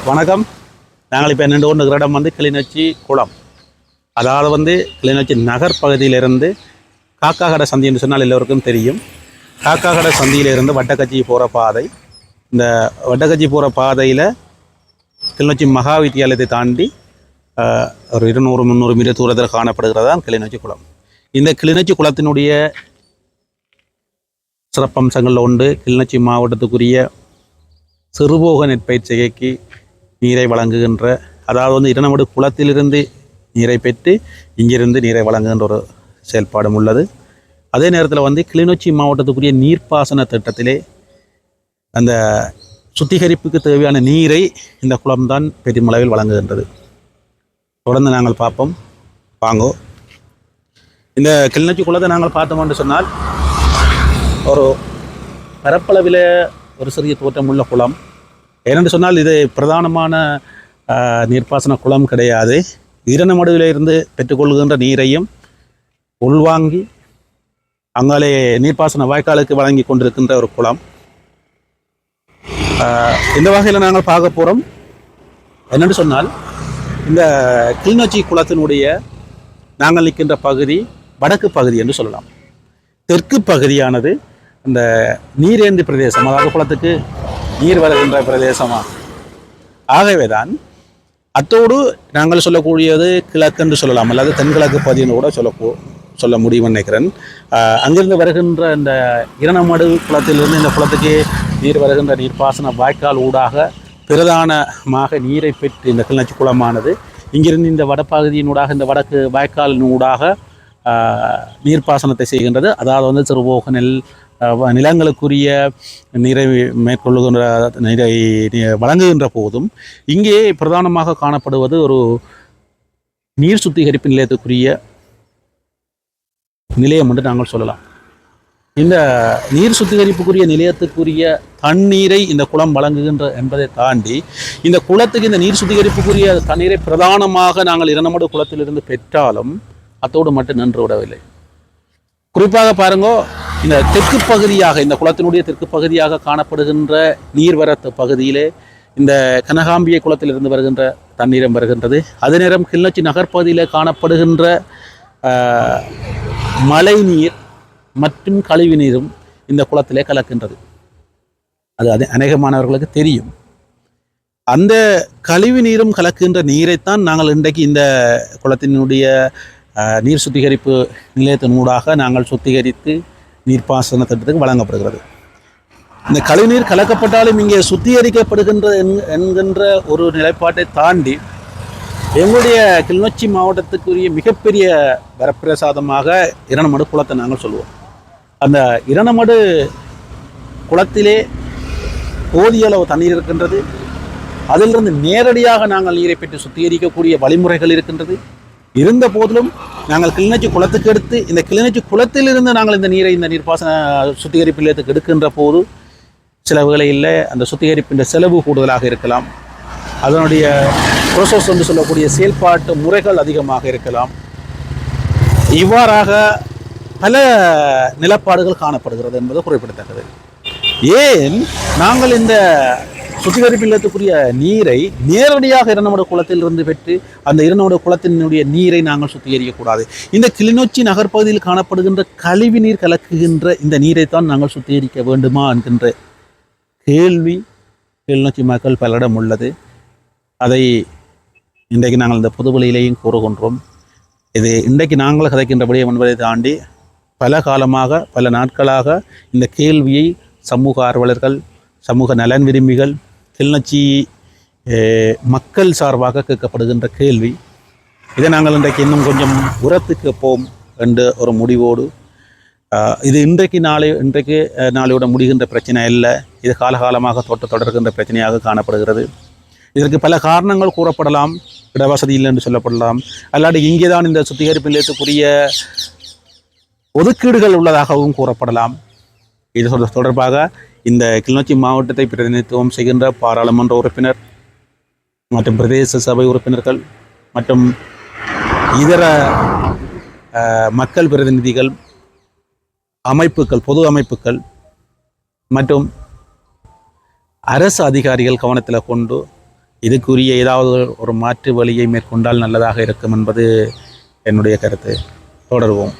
வணக்கம். நாங்கள் இப்போ நின்று கொண்டு இடம் கிளிநொச்சி குளம், அதாவது கிளிநொச்சி நகர் பகுதியிலிருந்து காக்காகடை சந்தி என்று சொன்னால் எல்லோருக்கும் தெரியும். காக்காகடை சந்தியிலிருந்து வட்டக்கச்சி போகிற பாதை. இந்த வட்டக்கச்சி போகிற பாதையில் கிளிநொச்சி மகா வித்தியாலயத்தை தாண்டி ஒரு 200-300 மீட்டர் தூரத்தில் காணப்படுகிறதான் கிளிநொச்சி குளம். இந்த கிளிநொச்சி குளத்தினுடைய சிறப்பம்சங்களில் ஒன்று, கிளிநொச்சி மாவட்டத்துக்குரிய சிறுபோக நெற்பயிற்சிகைக்கு நீரை வழங்குகின்ற, அதாவது இரநமடு குளத்திலிருந்து நீரை பெற்று இங்கிருந்து நீரை வழங்குகின்ற ஒரு செயல்பாடும் உள்ளது. அதே நேரத்தில் கிளிநொச்சி மாவட்டத்துக்குரிய நீர்ப்பாசன திட்டத்திலே அந்த சுத்திகரிப்புக்கு தேவையான நீரை இந்த குளம்தான் பெருமளவில் வழங்குகின்றது. தொடர்ந்து நாங்கள் பார்ப்போம், வாங்கோ. இந்த கிளிநொச்சி குளத்தை நாங்கள் பார்த்தோம் சொன்னால் ஒரு பரப்பளவில் ஒரு சிறிய தோற்றமுள்ள குளம். ஏனென்று சொன்னால் இது பிரதானமான நீர்ப்பாசன குளம் கிடையாது. இரநமடுவிலிருந்து பெற்றுக்கொள்கின்ற நீரையும் உள்வாங்கி அங்காலே நீர்ப்பாசன வாய்க்காலுக்கு வழங்கி கொண்டிருக்கின்ற ஒரு குளம். இந்த வகையில் நாங்கள் பார்க்க போகிறோம். என்னென்னு சொன்னால், இந்த கிளிநொச்சி குளத்தினுடைய நாங்கள் நிற்கின்ற பகுதி வடக்கு பகுதி என்று சொல்லலாம். தெற்கு பகுதியானது இந்த நீரேந்தி பிரதேசம், அதாவது குளத்துக்கு நீர் வருகின்ற பிரதேசமாக. ஆகவே தான் அத்தோடு நாங்கள் சொல்லக்கூடியது கிழக்கு என்று சொல்லலாம், அல்லது தென்கிழக்கு பகுதின்னு கூட சொல்ல முடியும்னு நினைக்கிறேன். அங்கிருந்து வருகின்ற இந்த இரநமடு குளத்திலிருந்து இந்த குளத்துக்கு நீர் வருகின்ற நீர்ப்பாசன வாய்க்கால் ஊடாக பிரதானமாக நீரை பெற்று இந்த கிளிநொச்சி குளமானது இங்கிருந்து இந்த வடப்பகுதியினூடாக, இந்த வடக்கு வாய்க்காலின் ஊடாக நீர்ப்பாசனத்தை செய்கின்றது. அதாவது சிறுபோக நிலங்களுக்குரிய நீரை மேற்கொள்ளுகின்ற, நீரை வழங்குகின்ற போதும் இங்கே பிரதானமாக காணப்படுவது ஒரு நீர் சுத்திகரிப்பு நிலையத்துக்குரிய நிலையம் என்று நாங்கள் சொல்லலாம். இந்த நீர் சுத்திகரிப்புக்குரிய நிலையத்துக்குரிய தண்ணீரை இந்த குளம் வழங்குகின்ற என்பதை தாண்டி, இந்த குளத்துக்கு இந்த நீர் சுத்திகரிப்புக்குரிய தண்ணீரை பிரதானமாக நாங்கள் இரநமடு குளத்திலிருந்து பெற்றாலும் அத்தோடு மட்டும் நின்று விடவில்லை. குறிப்பாக பாருங்கோ, இந்த தெற்கு பகுதியாக, இந்த குளத்தினுடைய தெற்கு பகுதியாக காணப்படுகின்ற நீர்வரத்து பகுதியிலே இந்த கனகாம்பியை குளத்திலிருந்து வருகின்ற தண்ணீரம் வருகின்றது. அதே நேரம் கிளிநொச்சி நகர்ப்பகுதியில் காணப்படுகின்ற மழை நீர் மற்றும் கழிவு நீரும் இந்த குளத்திலே கலக்கின்றது. அது அநேகமானவர்களுக்கு தெரியும். அந்த கழிவு நீரும் கலக்கின்ற நீரைத்தான் நாங்கள் இன்றைக்கு இந்த குளத்தினுடைய நீர் சுத்திகரிப்பு நிலையத்தினூடாக நாங்கள் சுத்திகரித்து நீர்ப்பாசன திட்டத்துக்கு வழங்கப்படுகிறது. இந்த கழிவுநீர் கலக்கப்பட்டாலும் இங்கே சுத்திகரிக்கப்படுகின்ற என்கின்ற ஒரு நிலைப்பாட்டை தாண்டி எங்களுடைய கிளிநொச்சி மாவட்டத்துக்குரிய மிகப்பெரிய வரப்பிரசாதமாக இரநமடு குளத்தை நாங்கள் சொல்லுவோம். அந்த இரநமடு குளத்திலே போதிய அளவு தண்ணீர் இருக்கின்றது. அதிலிருந்து நேரடியாக நாங்கள் நீரை பெற்று சுத்திகரிக்கக்கூடிய வழிமுறைகள் இருக்கின்றது. இருந்த போதிலும் நாங்கள் கிளிநொச்சி குளத்துக்கு எடுத்து, இந்த கிளிநொச்சி குளத்திலிருந்து நாங்கள் இந்த நீரை இந்த நீர்ப்பாசன சுத்திகரிப்பு நிலையத்துக்கு எடுக்கின்ற போது சில இல்லை, அந்த சுத்திகரிப்பின் செலவு கூடுதலாக இருக்கலாம். அதனுடைய ப்ரோசஸ் என்று சொல்லக்கூடிய செயல்பாட்டு முறைகள் அதிகமாக இருக்கலாம். இவ்வாறாக பல நிலப்பாடுகள் காணப்படுகிறது என்பது குறிப்பிடத்தக்கது. ஏன் நாங்கள் இந்த சுத்திகரிப்பு நிலையத்துக்குரிய நீரை நேரடியாக இரநமடு குளத்திலிருந்து பெற்று அந்த இரநமடு குளத்தினுடைய நீரை நாங்கள் சுத்திகரிக்கக்கூடாது? இந்த கிளிநொச்சி நகர்ப்பகுதியில் காணப்படுகின்ற கழிவு நீர் கலக்குகின்ற இந்த நீரைத்தான் நாங்கள் சுத்திகரிக்க வேண்டுமா என்கின்ற கேள்வி கிளிநொச்சி மக்கள் பலரிடம் உள்ளது. அதை இன்றைக்கு நாங்கள் இந்த பொதுவெளியிலேயும் கூறுகின்றோம். இது இன்றைக்கு நாங்கள் கதைக்கின்ற விடயம் என்பதை தாண்டி பல காலமாக, பல நாட்களாக இந்த கேள்வியை சமூக ஆர்வலர்கள், சமூக நலன் விரும்பிகள், கிளிநொச்சி மக்கள் சார்பாக கேட்கப்படுகின்ற கேள்வி. இதை நாங்கள் இன்றைக்கு இன்னும் கொஞ்சம் உரத்துக்கு கேட்போம் என்ற ஒரு முடிவோடு, இது இன்றைக்கு நாளையோட முடிகின்ற பிரச்சனை இல்லை, இது காலகாலமாக தொடர்கின்ற பிரச்சனையாக காணப்படுகிறது. இதற்கு பல காரணங்கள் கூறப்படலாம். இடவசதி இல்லை என்று சொல்லப்படலாம், அல்லாது இங்கே தான் இந்த சுத்திகரிப்பு நிலையத்துக்குரிய ஒதுக்கீடுகள் உள்ளதாகவும் கூறப்படலாம். இது தொடர்பாக இந்த கிளிநொச்சி மாவட்டத்தை பிரதிநிதித்துவம் செய்கின்ற பாராளுமன்ற உறுப்பினர் மற்றும் பிரதேச சபை உறுப்பினர்கள் மற்றும் இதர மக்கள் பிரதிநிதிகள், அமைப்புகள், பொது அமைப்புகள் மற்றும் அரசு அதிகாரிகள் கவனத்தில் கொண்டு இதுக்குரிய ஏதாவது ஒரு மாற்று வழியை மேற்கொண்டால் நல்லதாக இருக்கும் என்பது என்னுடைய கருத்து. தொடர்வோம்.